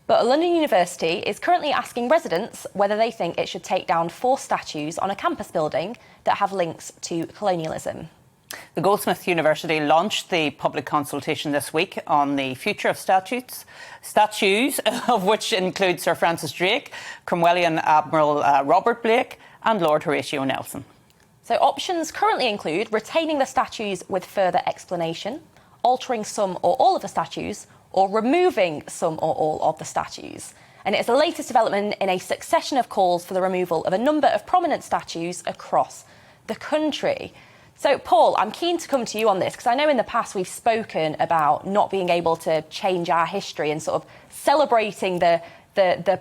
But London University is currently asking residents whether they think it should take down 4 statues on a campus building that have links to colonialism. The Goldsmith University launched the public consultation this week on the future of statues, of which include Sir Francis Drake, Cromwellian Admiral Robert Blake and Lord Horatio Nelson. So options currently include retaining the statues with further explanation, altering some or all of the statues, or removing some or all of the statues. And it's the latest development in a succession of calls for the removal of a number of prominent statues across the country. So, Paul, I'm keen to come to you on this, because I know in the past we've spoken about not being able to change our history and sort of celebrating the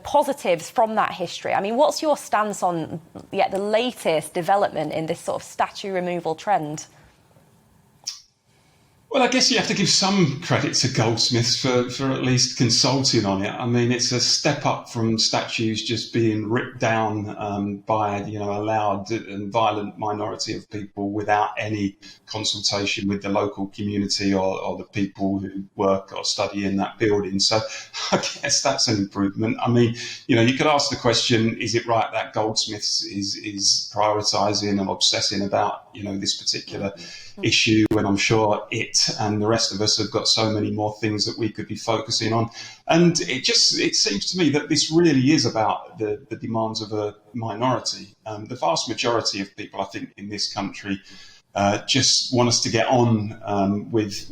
positives from that history. I mean, what's your stance on the latest development in this sort of statue removal trend? Well, I guess you have to give some credit to Goldsmiths for at least consulting on it. I mean, it's a step up from statues just being ripped down by, a loud and violent minority of people without any consultation with the local community or the people who work or study in that building. So I guess that's an improvement. I mean, you could ask the question, is it right that Goldsmiths is prioritising and obsessing about, this particular issue, when I'm sure it and the rest of us have got so many more things that we could be focusing on. And it seems to me that this really is about the demands of a minority. The vast majority of people, I think, in this country just want us to get on with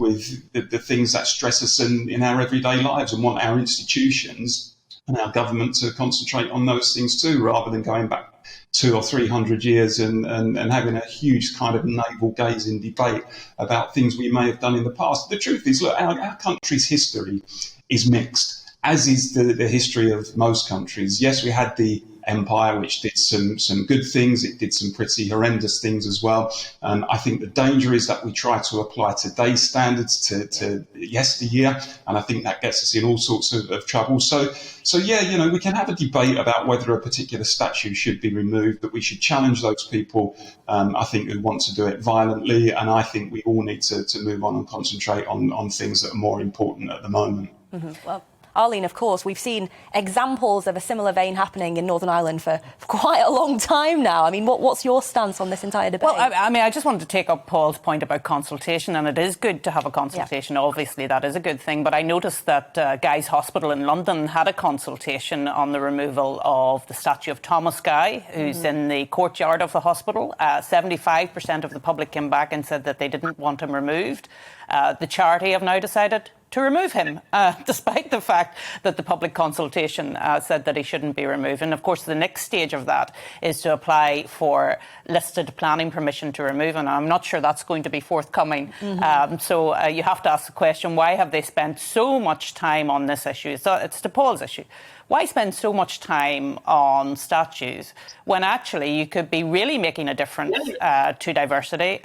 the things that stress us in our everyday lives, and want our institutions and our government to concentrate on those things too, rather than going back 200 or 300 years and having a huge kind of navel-gazing debate about things we may have done in the past. The truth is, look, our country's history is mixed, as is the history of most countries. Yes, we had the empire, which did some good things. It did some pretty horrendous things as well. I think the danger is that we try to apply today's standards to yesteryear, and I think that gets us in all sorts of trouble. So yeah, we can have a debate about whether a particular statue should be removed, but we should challenge those people, I think, who want to do it violently, and I think we all need to move on and concentrate on things that are more important at the moment. Mm-hmm. Well, Arlene, of course, we've seen examples of a similar vein happening in Northern Ireland for quite a long time now. I mean, what's your stance on this entire debate? Well, I just wanted to take up Paul's point about consultation, and it is good to have a consultation. Yeah. Obviously, that is a good thing. But I noticed that Guy's Hospital in London had a consultation on the removal of the statue of Thomas Guy, who's in the courtyard of the hospital. 75% of the public came back and said that they didn't want him removed. The charity have now decided to remove him, despite the fact that the public consultation said that he shouldn't be removed. And of course, the next stage of that is to apply for listed planning permission to remove him. And I'm not sure that's going to be forthcoming. So you have to ask the question, why have they spent so much time on this issue? It's the Paul's issue. Why spend so much time on statues when actually you could be really making a difference to diversity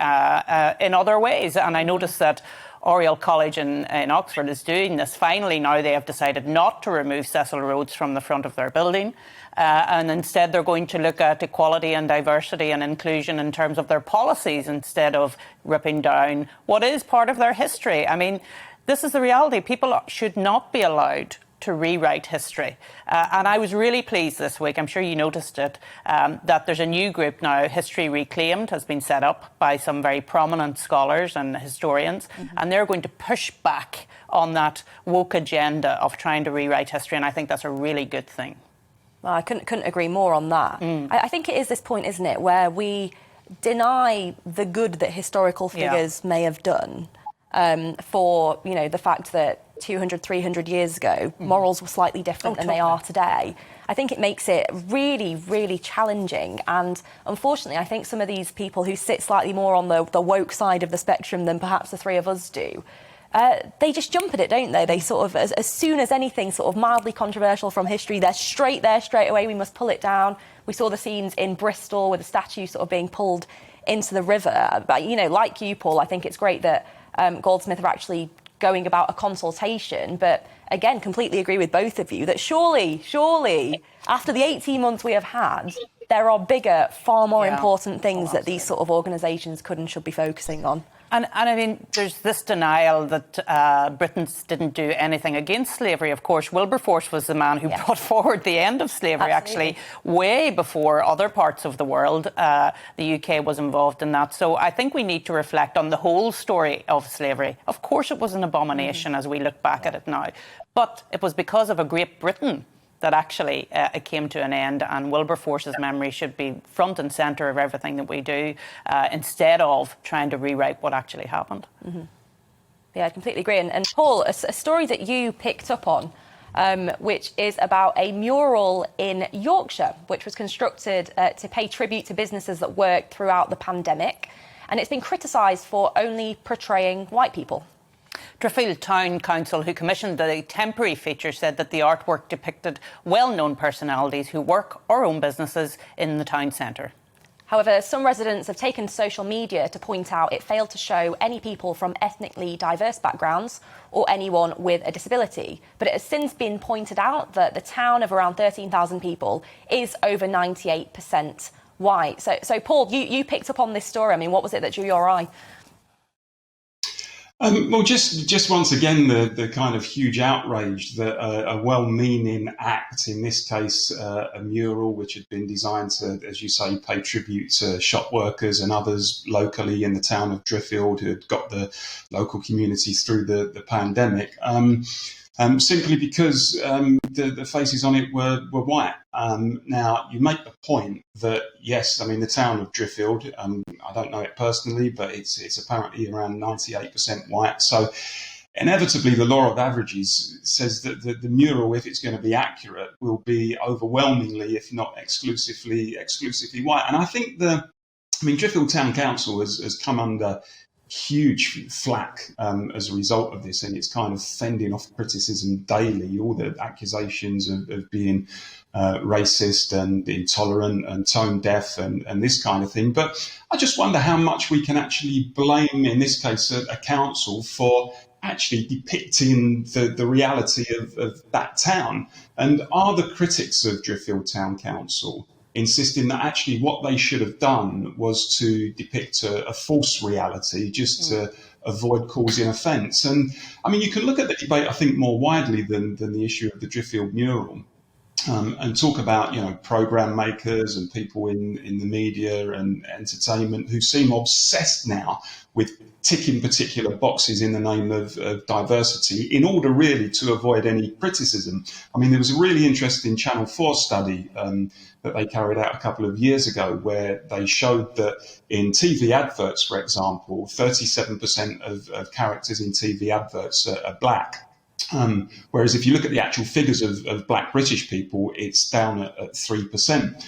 in other ways? And I noticed that Oriel College in Oxford is doing this. Finally, now they have decided not to remove Cecil Rhodes from the front of their building. And instead, they're going to look at equality and diversity and inclusion in terms of their policies, instead of ripping down what is part of their history. I mean, this is the reality. People should not be allowed to rewrite history. And I was really pleased this week, I'm sure you noticed it, that there's a new group now, History Reclaimed, has been set up by some very prominent scholars and historians, and they're going to push back on that woke agenda of trying to rewrite history, and I think that's a really good thing. Well, I couldn't agree more on that. I think it is this point, isn't it, where we deny the good that historical figures may have done for, the fact that 200, 300 years ago, morals were slightly different than they are today. I think it makes it really, really challenging. And unfortunately, I think some of these people who sit slightly more on the woke side of the spectrum than perhaps the three of us do, they just jump at it, don't they? They sort of, as soon as anything sort of mildly controversial from history, they're straight there, straight away, we must pull it down. We saw the scenes in Bristol with the statue sort of being pulled into the river. But, like you, Paul, I think it's great that Goldsmith are actually going about a consultation, but again, completely agree with both of you that surely, after the 18 months we have had, there are bigger, far more important things that these sort of organisations could and should be focusing on. And I mean, there's this denial that Britons didn't do anything against slavery. Of course, Wilberforce was the man who brought forward the end of slavery, actually, way before other parts of the world. The UK was involved in that. So I think we need to reflect on the whole story of slavery. Of course, it was an abomination as we look back at it now. But it was because of a Great Britain that actually it came to an end, and Wilberforce's memory should be front and centre of everything that we do, instead of trying to rewrite what actually happened. Yeah, I completely agree. And Paul, a story that you picked up on, which is about a mural in Yorkshire, which was constructed to pay tribute to businesses that worked throughout the pandemic, and it's been criticised for only portraying white people. Driffield Town Council, who commissioned the temporary feature, said that the artwork depicted well-known personalities who work or own businesses in the town centre. However, some residents have taken to social media to point out it failed to show any people from ethnically diverse backgrounds or anyone with a disability. But it has since been pointed out that the town of around 13,000 people is over 98% white. So Paul, you picked up on this story. I mean, what was it that drew your eye? Well, just once again, the kind of huge outrage that a well-meaning act, in this case a mural which had been designed to, as you say, pay tribute to shop workers and others locally in the town of Driffield who had got the local community through the pandemic, simply because the faces on it were white. Now, you make the point that, yes, I mean, the town of Driffield, I don't know it personally, but it's apparently around 98% white. So inevitably, the law of averages says that the mural, if it's going to be accurate, will be overwhelmingly, if not exclusively white. And I think Driffield Town Council has come under huge flack as a result of this, and it's kind of fending off criticism daily, all the accusations of being racist and intolerant and tone deaf and this kind of thing. But I just wonder how much we can actually blame, in this case, a council for actually depicting the reality of that town. And are the critics of Driffield Town Council insisting that actually what they should have done was to depict a false reality just to avoid causing offence? And I mean, you can look at the debate, I think, more widely than the issue of the Driffield mural, and talk about, programme makers and people in the media and entertainment who seem obsessed now with ticking particular boxes in the name of diversity in order really to avoid any criticism. I mean, there was a really interesting Channel 4 study that they carried out a couple of years ago where they showed that in TV adverts, for example, 37% of characters in TV adverts are black. Whereas if you look at the actual figures of black British people, it's down at 3%.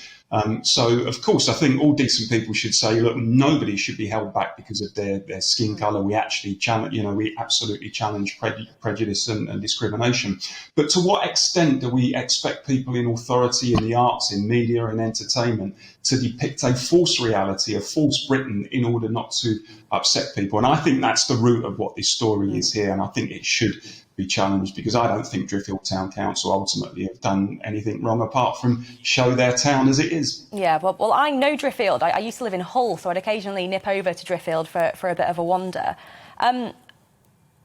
So, of course, I think all decent people should say, look, nobody should be held back because of their skin colour. We actually challenge, we absolutely challenge prejudice and discrimination. But to what extent do we expect people in authority, in the arts, in media and entertainment to depict a false reality, a false Britain, in order not to upset people? And I think that's the root of what this story is here. And I think it should be challenged, because I don't think Driffield Town Council ultimately have done anything wrong apart from show their town as it is. Yeah, well, I know Driffield. I used to live in Hull, so I'd occasionally nip over to Driffield for a bit of a wander. And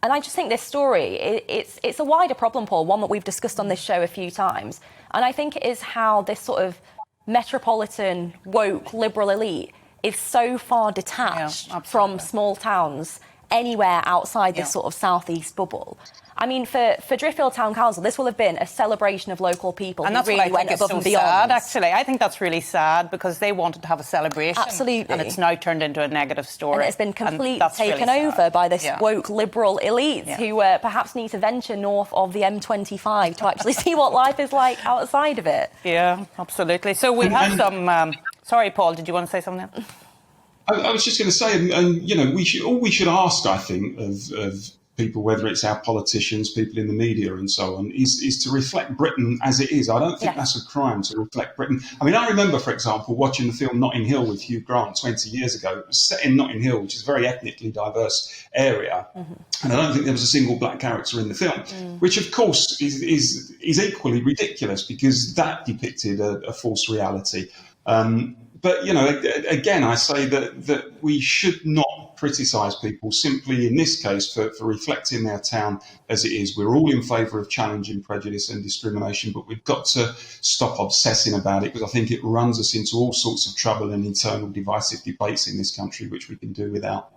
I just think this story, it's a wider problem, Paul, one that we've discussed on this show a few times. And I think it is how this sort of metropolitan, woke, liberal elite is so far detached from small towns anywhere outside this sort of southeast bubble. I mean, for Driffield Town Council, this will have been a celebration of local people who really went above and beyond. Sad, actually. I think that's really sad, because they wanted to have a celebration. Absolutely. And it's now turned into a negative story. And it's been completely taken over by this woke liberal elite who perhaps need to venture north of the M25 to actually see what life is like outside of it. Yeah, absolutely. So we have some... sorry, Paul, did you want to say something else? I was just going to say, we should ask, I think, of people, whether it's our politicians, people in the media and so on, is to reflect Britain as it is. I don't think that's a crime to reflect Britain. I mean, I remember, for example, watching the film Notting Hill with Hugh Grant 20 years ago. It was set in Notting Hill, which is a very ethnically diverse area. And I don't think there was a single black character in the film, which, of course, is equally ridiculous, because that depicted a false reality. But, again, I say that we should not criticise people simply, in this case, for reflecting their town as it is. We're all in favour of challenging prejudice and discrimination, but we've got to stop obsessing about it, because I think it runs us into all sorts of trouble and internal divisive debates in this country, which we can do without.